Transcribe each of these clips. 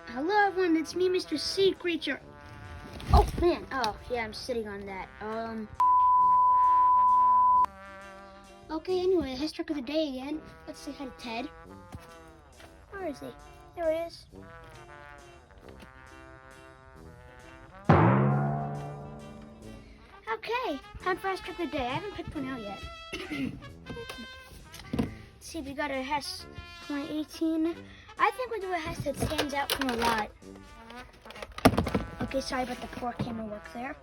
Hello everyone, it's me, Mr. Sea Creature. Oh man, oh yeah, I'm sitting on that. Okay, anyway, Hess Truck of the day again. Let's say hi to Ted. Where is he? There he is. Okay, time for Hess Truck of the day. I haven't picked one out yet. Let's see if we got a Hess 2018. I think we'll do a Hess that stands out from a lot. Okay, sorry about the poor camera work there.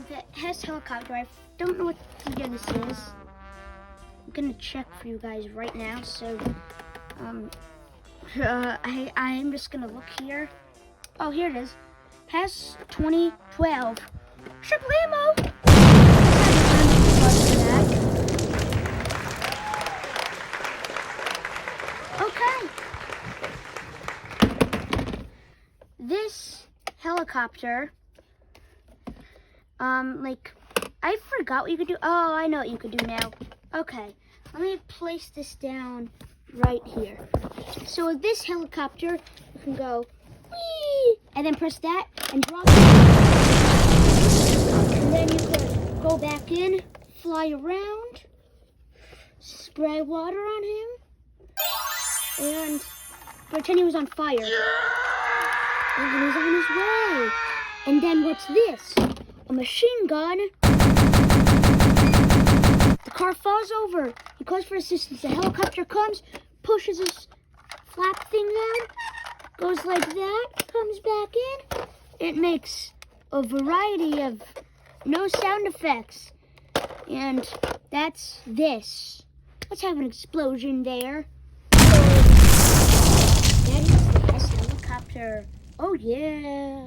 The Hess helicopter, I don't know what year this is. I'm gonna check for you guys right now, so, I'm just gonna look here. Oh, here it is. Hess 2012. Triple ammo! Okay. This helicopter, I forgot what you could do. Oh, I know what you could do now. Okay, let me place this down right here. So with this helicopter, you can go, whee, and then press that and drop it. And then you could go back in, fly around, spray water on him, and pretend he was on fire. And he's on his way. And then what's this? A machine gun. The car falls over. He calls for assistance. The helicopter comes, pushes his flap thing down, goes like that, comes back in. It makes a variety of no sound effects. And that's this. Let's have an explosion there. That is the Hess helicopter. Oh yeah.